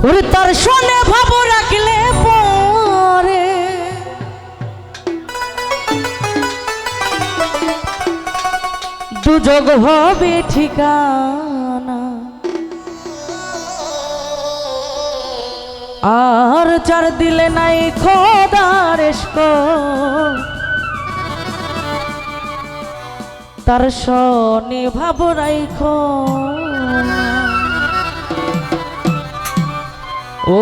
ওরে তার শোনে ভাব রাখলে পরে দুযোগ হবে ঠিকানা, আর যার দিলে নাই খোদার ইশক তার শোনে ভাব রাখো না। ও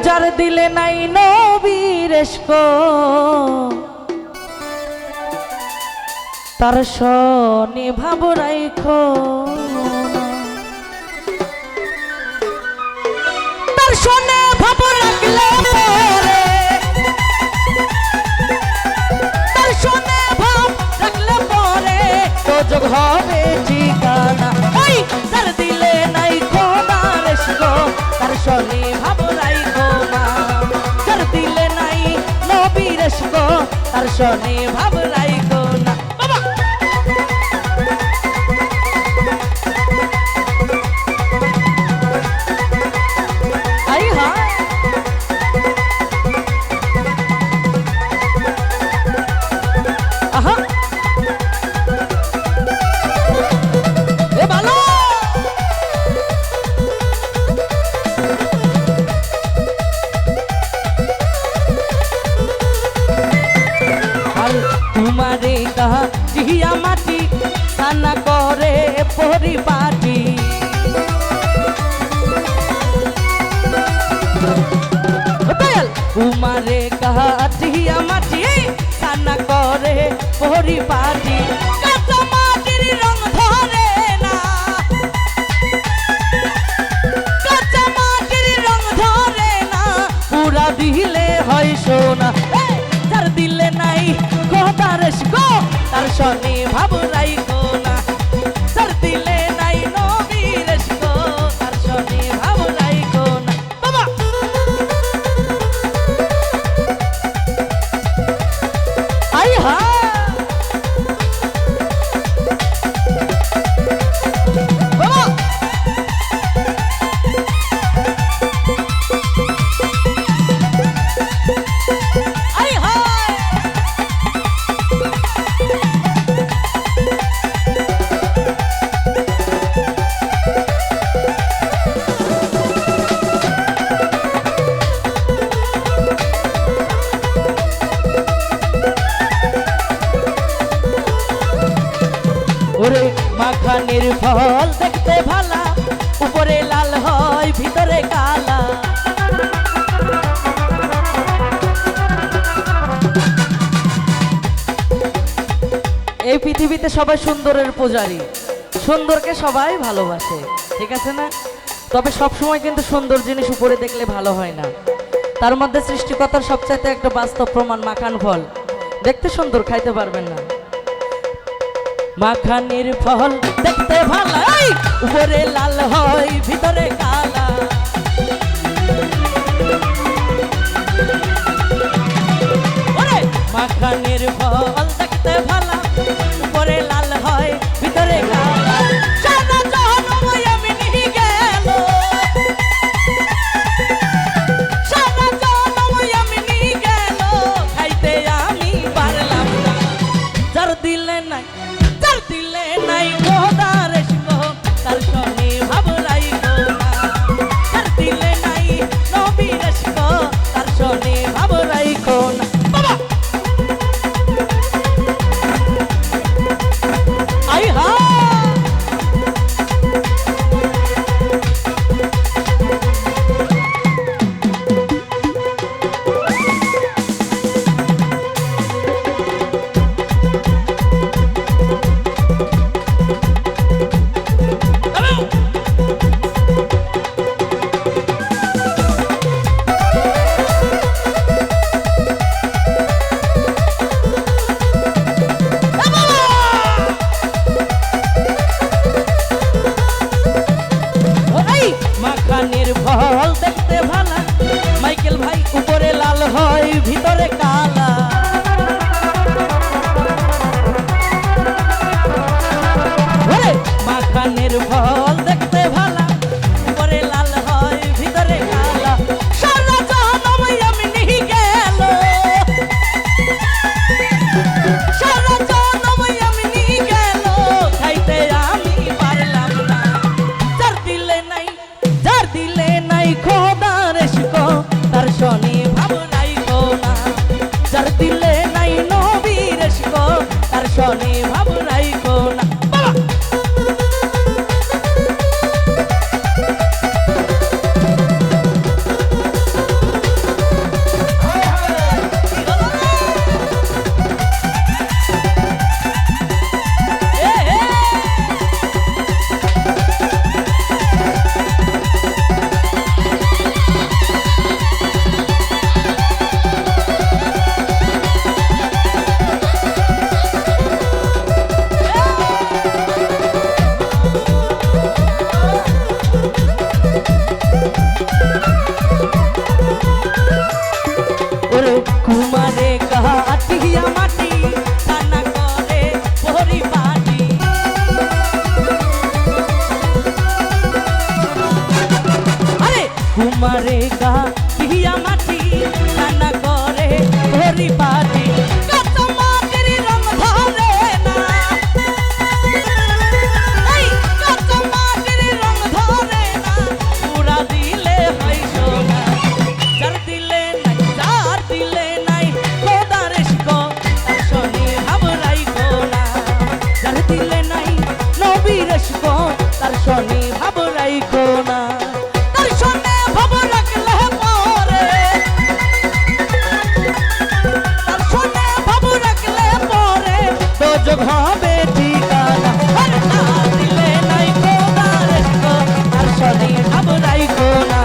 যার দিলে নাই নবীর ইশক তার শোনে ভাব রাখো না। তার শোনে ভাব রাখলে পরে, তার শোনে ভাব রাখলে পরে দুযোগ হবে ঠিকানা। ওই যার দিলে নাই খোদার ইশক তার শোনে ভাব রাখো না। যার দিলে নাই নবীর ইশক তার শোনে ভাব রাখো না। তোমারে কাহা জিয়া মাটি খানা করে পরিপাটি, তোমারে কাহা জিয়া মাটি খানা করে পরিপাটি। কাঁচা মাটির রং ধরে না, কাঁচা মাটির রং ধরে না, পুরা দিলে হয় সোনা। যার দিলে নাই খোদার ইশক তার শোনে ভাব রাখো না। যার দিলে নাই নবীর ইশক তার শোনে ভাব রাখো না। বাবা আই হা বাবা আই হা। ওরে মাখানের ফল দেখতে ভালা, উপরে লাল হয় ভিতরে কালা। এই পৃথিবীতে সবাই সুন্দরের পূজারী, সুন্দরকে সবাই ভালোবাসে, ঠিক আছে না? তবে সবসময় কিন্তু সুন্দর জিনিস উপরে দেখলে ভালো হয় না। তার মধ্যে সৃষ্টিকর্তার সবচাইতে একটা বাস্তব প্রমাণ মাখান ফল। দেখতে সুন্দর, খাইতে পারবেন না। মাখানের ফল দেখতে ভালো, উপরে লাল হয় ভিতরে কালা। ওরে মাখানের ফল দেখতে ভালো, উপরে লাল হয় ভিতরে কালা। সারা জনম এমনি গেল, সারা জনম এমনি গেল, খাইতে আমি পারলাম না। যার দিলে নাই, যার দিলে নাই খোদার ইশক তার শোনে ভাব রাখো না। যার দিলে নাই নবীর ইশক তার শোনে ভাব রাখো না। বাবা আই হা মাখানের ফল দেখতে ভালা, মাইকেল ভাই উপরে লাল হয় ভিতরে কালা। মাখানের ফল দেখতে ভালা, উপরে লাল হয় ভিতরে কালা। ওরে কুমারে কাটিয়া মাটি কান্না করে পরিপাটি আরে কুমারে কাটিয়া মাটি কান্না করে পরিপাটি কত মাটির রং ধরে না এই কত মাটির রং ধরে না পুরা দিলে হয় সোনা যার দিলে নাই যার দিলে নাই খোদার ইশক তার শনি ভাব রাইখো না যার দিলে নাই নবীর ইশক তার শনি ভাব রাইখো না তার শনি ভাব রাখলে পরে তার শনি ভাব রাখলে পরে দোজখ হবে ঠিকানা আর না দিলে নাই খোদার ইশক তার শনি ভাব রাইখো না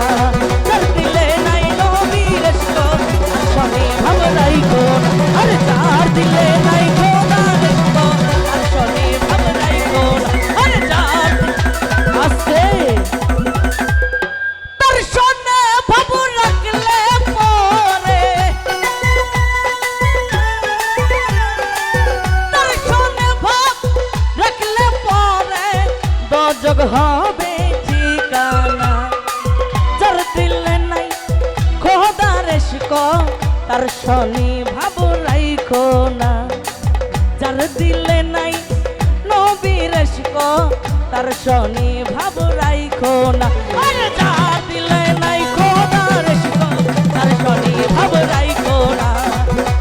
যার দিলে নাই নবীর ইশক তার শনি ভাব রাইখো না আর যার দিলে নাই খোদার ইশক তার শনি ভাব রাইখো না আর যার আস্তে তার শনি ভাব রাখলে পরে তার শনি ভাব রাখলে পরে দোজখ হবে ঠিকানা যার দিলে নাই খোদার ইশক তার শনি ভাব রাইখো না যার দিলে নাই নবীর ইশক তার শনি ভাব রাইখো না আর যার দিলে নাই খোদার ইশক তার শনি ভাব রাইখো না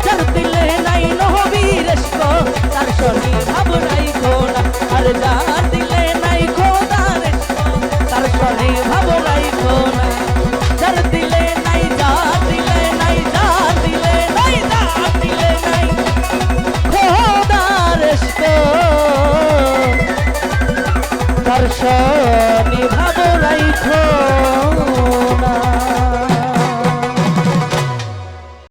যার দিলে নাই নবীর ইশক তার শনি ভাব রাইখো না আর যার দিলে নাই খোদার ইশক তার শনি ভাব রাইখো না যার দিলে নাই যার দিলে নাই যার দিলে নাই যার দিলে নাই খোদার ইশক তার শনি ভাব রাইখো